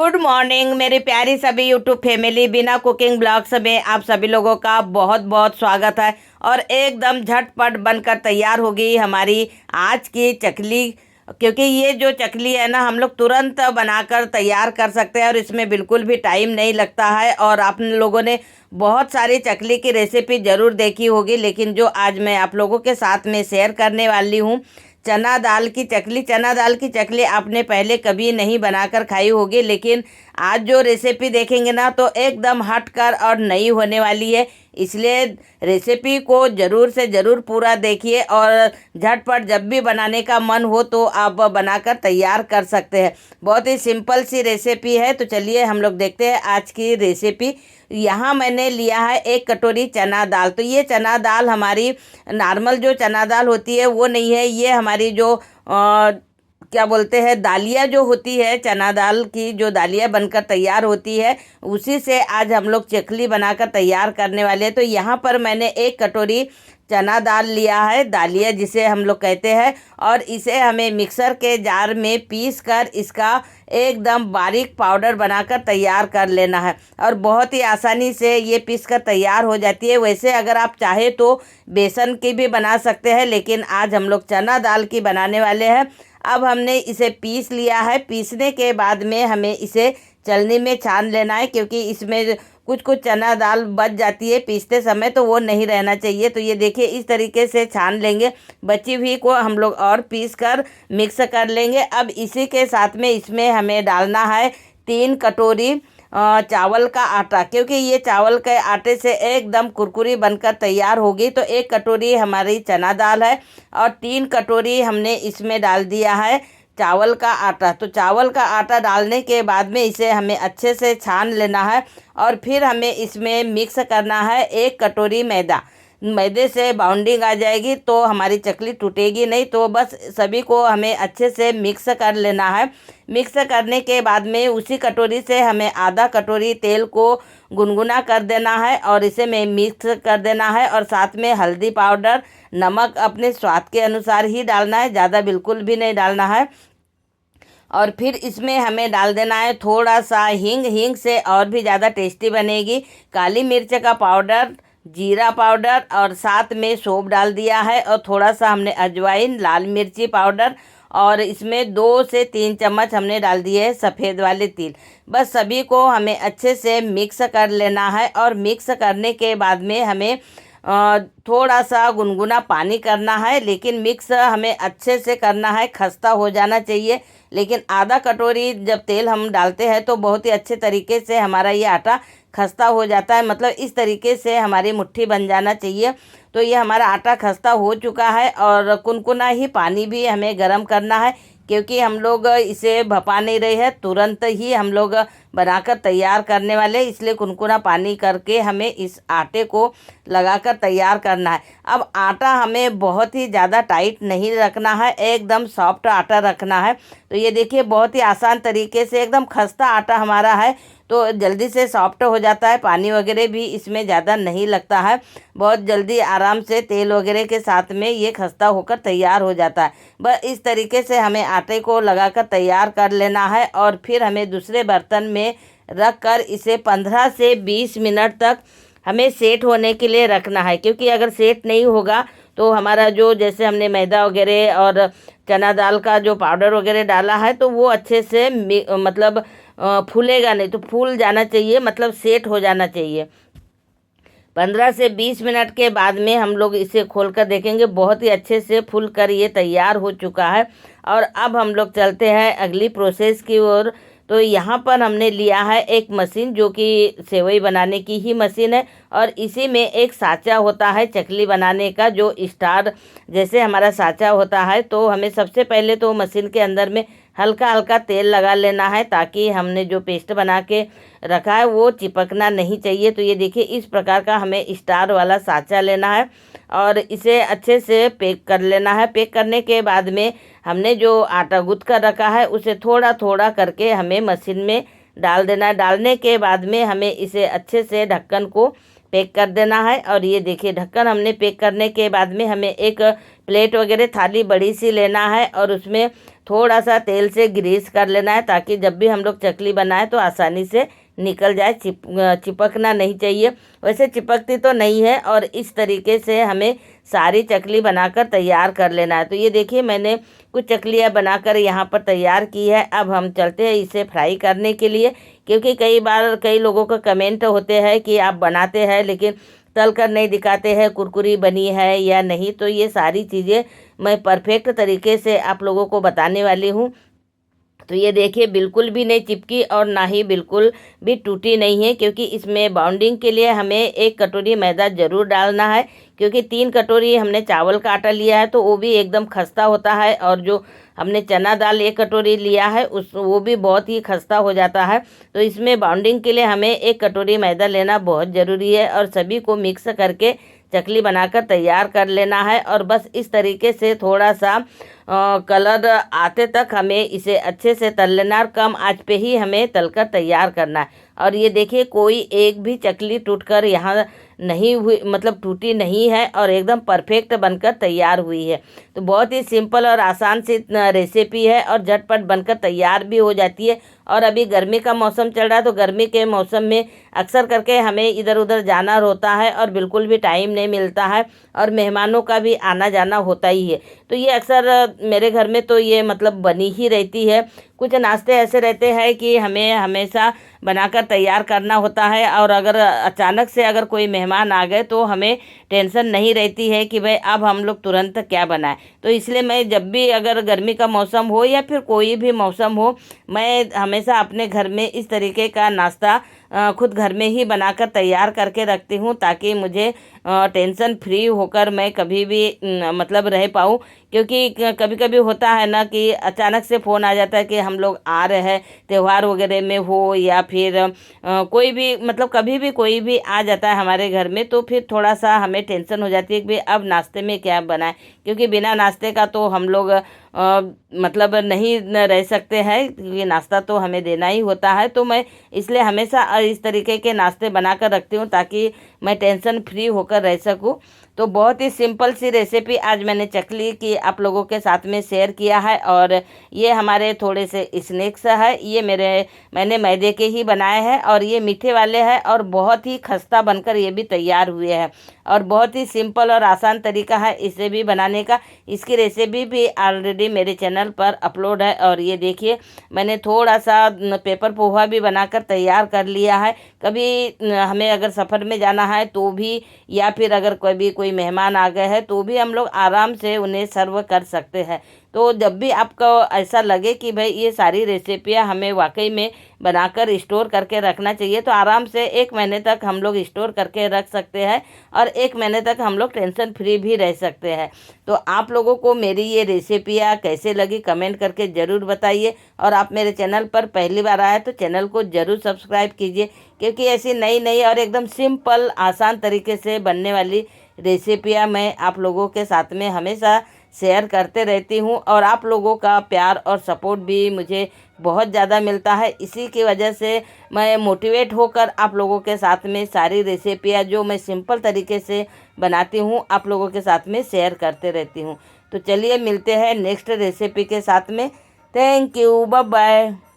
Good morning मेरी प्यारी सभी यूट्यूब फैमिली। बिना कुकिंग ब्लॉग्स में आप सभी लोगों का बहुत बहुत स्वागत है। और एकदम झटपट बनकर तैयार होगी हमारी आज की चकली, क्योंकि ये जो चकली है ना हम लोग तुरंत बनाकर तैयार कर सकते हैं और इसमें बिल्कुल भी टाइम नहीं लगता है। और आप लोगों ने बहुत सारी चकली की रेसिपी ज़रूर देखी होगी, लेकिन जो आज मैं आप लोगों के साथ में शेयर करने वाली हूँ चना दाल की चकली। चना दाल की चकली आपने पहले कभी नहीं बनाकर खाई होगी, लेकिन आज जो रेसिपी देखेंगे ना तो एकदम हटकर और नई होने वाली है। इसलिए रेसिपी को ज़रूर से ज़रूर पूरा देखिए और झटपट जब भी बनाने का मन हो तो आप बनाकर तैयार कर सकते हैं। बहुत ही सिंपल सी रेसिपी है। तो चलिए हम लोग देखते हैं आज की रेसिपी। यहाँ मैंने लिया है 1 कटोरी चना दाल। तो ये चना दाल हमारी नॉर्मल जो चना दाल होती है वो नहीं है, ये हमारी जो क्या बोलते हैं दालिया जो होती है, चना दाल की जो दालिया बनकर तैयार होती है उसी से आज हम लोग चकली बनाकर तैयार करने वाले हैं। तो यहाँ पर मैंने 1 कटोरी चना दाल लिया है, दालिया जिसे हम लोग कहते हैं, और इसे हमें मिक्सर के जार में पीस कर इसका एकदम बारीक पाउडर बनाकर तैयार कर लेना है। और बहुत ही आसानी से ये पीस कर तैयार हो जाती है। वैसे अगर आप चाहे तो बेसन की भी बना सकते हैं, लेकिन आज हम लोग चना दाल की बनाने वाले हैं। अब हमने इसे पीस लिया है। पीसने के बाद में हमें इसे चलनी में छान लेना है, क्योंकि इसमें कुछ कुछ चना दाल बच जाती है पीसते समय, तो वो नहीं रहना चाहिए। तो ये देखिए इस तरीके से छान लेंगे। बची हुई को हम लोग और पीस कर मिक्स कर लेंगे। अब इसी के साथ में इसमें हमें डालना है 3 कटोरी चावल का आटा, क्योंकि ये चावल के आटे से एकदम कुरकुरी बनकर तैयार होगी। तो 1 कटोरी हमारी चना दाल है और 3 कटोरी हमने इसमें डाल दिया है चावल का आटा। तो चावल का आटा डालने के बाद में इसे हमें अच्छे से छान लेना है और फिर हमें इसमें मिक्स करना है 1 कटोरी मैदा। मैदे से बाउंडिंग आ जाएगी तो हमारी चकली टूटेगी नहीं। तो बस सभी को हमें अच्छे से मिक्स कर लेना है। मिक्स करने के बाद में उसी कटोरी से हमें आधा कटोरी तेल को गुनगुना कर देना है और इसे में मिक्स कर देना है। और साथ में हल्दी पाउडर, नमक अपने स्वाद के अनुसार ही डालना है, ज़्यादा बिल्कुल भी नहीं डालना है। और फिर इसमें हमें डाल देना है थोड़ा सा हींग। हींग से और भी ज़्यादा टेस्टी बनेगी। काली मिर्च का पाउडर, जीरा पाउडर और साथ में सौंफ डाल दिया है। और थोड़ा सा हमने अजवाइन, लाल मिर्ची पाउडर और इसमें 2 से 3 चम्मच हमने डाल दिए है सफ़ेद वाले तिल। बस सभी को हमें अच्छे से मिक्स कर लेना है। और मिक्स करने के बाद में हमें थोड़ा सा गुनगुना पानी करना है, लेकिन मिक्स हमें अच्छे से करना है, खस्ता हो जाना चाहिए। लेकिन आधा कटोरी जब तेल हम डालते हैं तो बहुत ही अच्छे तरीके से हमारा ये आटा खस्ता हो जाता है। मतलब इस तरीके से हमारी मुट्ठी बन जाना चाहिए। तो ये हमारा आटा खस्ता हो चुका है और कुनकुना ही पानी भी हमें गर्म करना है, क्योंकि हम लोग इसे भपा नहीं रहे हैं, तुरंत ही हम लोग बनाकर तैयार करने वाले, इसलिए कुनकुना पानी करके हमें इस आटे को लगाकर तैयार करना है। अब आटा हमें बहुत ही ज़्यादा टाइट नहीं रखना है, एकदम सॉफ्ट आटा रखना है। तो ये देखिए बहुत ही आसान तरीके से एकदम खस्ता आटा हमारा है, तो जल्दी से सॉफ्ट हो जाता है। पानी वगैरह भी इसमें ज़्यादा नहीं लगता है, बहुत जल्दी आराम से तेल वगैरह के साथ में ये खस्ता होकर तैयार हो जाता है। बस इस तरीके से हमें आटे को लगाकर तैयार कर लेना है। और फिर हमें दूसरे बर्तन में रख कर इसे 15 से 20 मिनट तक हमें सेट होने के लिए रखना है, क्योंकि अगर सेट नहीं होगा तो हमारा जो जैसे हमने मैदा वगैरह और चना दाल का जो पाउडर वगैरह डाला है तो वो अच्छे से मतलब फूलेगा नहीं। तो फूल जाना चाहिए, मतलब सेट हो जाना चाहिए। 15 से 20 मिनट के बाद में हम लोग इसे खोल कर देखेंगे, बहुत ही अच्छे से फूल कर ये तैयार हो चुका है। और अब हम लोग चलते हैं अगली प्रोसेस की ओर। तो यहाँ पर हमने लिया है एक मशीन, जो कि सेवई बनाने की ही मशीन है। और इसी में एक साँचा होता है चकली बनाने का, जो स्टार जैसे हमारा साँचा होता है। तो हमें सबसे पहले तो मशीन के अंदर में हल्का हल्का तेल लगा लेना है, ताकि हमने जो पेस्ट बना के रखा है वो चिपकना नहीं चाहिए। तो ये देखिए इस प्रकार का हमें स्टार वाला साँचा लेना है और इसे अच्छे से पैक कर लेना है। पैक करने के बाद में हमने जो आटा गूँथ कर रखा है उसे थोड़ा थोड़ा करके हमें मशीन में डाल देना है। डालने के बाद में हमें इसे अच्छे से ढक्कन को पैक कर देना है। और ये देखिए ढक्कन हमने पैक करने के बाद में हमें एक प्लेट वगैरह थाली बड़ी सी लेना है और उसमें थोड़ा सा तेल से ग्रीस कर लेना है, ताकि जब भी हम लोग चकली बनाए तो आसानी से निकल जाए, चिपकना नहीं चाहिए। वैसे चिपकती तो नहीं है। और इस तरीके से हमें सारी चकली बनाकर तैयार कर लेना है। तो ये देखिए मैंने कुछ चकलियाँ बनाकर यहाँ पर तैयार की है। अब हम चलते हैं इसे फ्राई करने के लिए, क्योंकि कई बार कई लोगों का कमेंट होते हैं कि आप बनाते हैं लेकिन तल कर नहीं दिखाते हैं कुरकुरी बनी है या नहीं। तो ये सारी चीज़ें मैं परफेक्ट तरीके से आप लोगों को बताने वाली हूँ। तो ये देखिए बिल्कुल भी नहीं चिपकी और ना ही बिल्कुल भी टूटी नहीं है, क्योंकि इसमें बाउंडिंग के लिए हमें 1 कटोरी मैदा ज़रूर डालना है, क्योंकि 3 कटोरी हमने चावल का आटा लिया है तो वो भी एकदम खस्ता होता है, और जो हमने चना दाल 1 कटोरी लिया है वो भी बहुत ही खस्ता हो जाता है। तो इसमें बाउंडिंग के लिए हमें 1 कटोरी मैदा लेना बहुत ज़रूरी है और सभी को मिक्स करके चकली बनाकर तैयार कर लेना है। और बस इस तरीके से थोड़ा सा कलर आते तक हमें इसे अच्छे से तल लेना और कम आंच पे ही हमें तलकर तैयार करना है। और ये देखिए कोई एक भी चकली टूटकर यहाँ नहीं हुई, मतलब टूटी नहीं है और एकदम परफेक्ट बनकर तैयार हुई है। तो बहुत ही सिंपल और आसान सी रेसिपी है और झटपट बनकर तैयार भी हो जाती है। और अभी गर्मी का मौसम चल रहा है, तो गर्मी के मौसम में अक्सर करके हमें इधर उधर जाना होता है और बिल्कुल भी टाइम नहीं मिलता है, और मेहमानों का भी आना जाना होता ही है। तो ये अक्सर मेरे घर में तो ये मतलब बनी ही रहती है। कुछ नाश्ते ऐसे रहते हैं कि हमें हमेशा बनाकर तैयार करना होता है, और अगर अचानक से अगर कोई मेहमान आ गए तो हमें टेंशन नहीं रहती है कि भाई अब हम लोग तुरंत क्या बनाएं। तो इसलिए मैं जब भी अगर गर्मी का मौसम हो या फिर कोई भी मौसम हो, मैं हमेशा अपने घर में इस तरीके का नाश्ता खुद घर में ही बनाकर तैयार करके रखती हूँ, ताकि मुझे टेंशन फ्री होकर मैं कभी भी मतलब रह पाऊँ। क्योंकि कभी कभी होता है ना कि अचानक से फ़ोन आ जाता है कि हम लोग आ रहे हैं, त्यौहार वगैरह में हो या फिर कोई भी मतलब कभी भी कोई भी आ जाता है हमारे घर में, तो फिर थोड़ा सा हमें टेंशन हो जाती है कि भाई अब नाश्ते में क्या बनाएं, क्योंकि बिना नाश्ते का तो हम लोग मतलब नहीं रह सकते हैं, क्योंकि नाश्ता तो हमें देना ही होता है। तो मैं इसलिए हमेशा इस तरीके के नाश्ते बनाकर रखती हूँ, ताकि मैं टेंशन फ्री होकर रह सकूँ। तो बहुत ही सिंपल सी रेसिपी आज मैंने चकली की आप लोगों के साथ में शेयर किया है। और ये हमारे थोड़े से स्नैक्स है, ये मैंने मैदे के ही बनाए हैं और ये मीठे वाले हैं और बहुत ही खस्ता बनकर ये भी तैयार हुए हैं। और बहुत ही सिंपल और आसान तरीका है इसे भी बनाने का। इसकी रेसिपी भी ऑलरेडी मेरे चैनल पर अपलोड है। और ये देखिए मैंने थोड़ा सा पेपर पोहा भी बनाकर तैयार कर लिया है। कभी हमें अगर सफ़र में जाना है तो भी, या फिर अगर कोई मेहमान आ गए हैं तो भी हम लोग आराम से उन्हें सर्व कर सकते हैं। तो जब भी आपको ऐसा लगे कि भाई ये सारी रेसिपियाँ हमें वाकई में बनाकर स्टोर करके रखना चाहिए, तो आराम से 1 महीने तक हम लोग स्टोर करके रख सकते हैं और 1 महीने तक हम लोग टेंशन फ्री भी रह सकते हैं। तो आप लोगों को मेरी ये रेसिपियाँ कैसे लगी कमेंट करके ज़रूर बताइए। और आप मेरे चैनल पर पहली बार आए तो चैनल को ज़रूर सब्सक्राइब कीजिए, क्योंकि ऐसी नई नई और एकदम सिंपल आसान तरीके से बनने वाली रेसिपियाँ मैं आप लोगों के साथ में हमेशा शेयर करते रहती हूँ। और आप लोगों का प्यार और सपोर्ट भी मुझे बहुत ज़्यादा मिलता है। इसी की वजह से मैं मोटिवेट होकर आप लोगों के साथ में सारी रेसिपियाँ जो मैं सिंपल तरीके से बनाती हूँ आप लोगों के साथ में शेयर करते रहती हूँ। तो चलिए मिलते हैं नेक्स्ट रेसिपी के साथ में। Thank you, bye bye.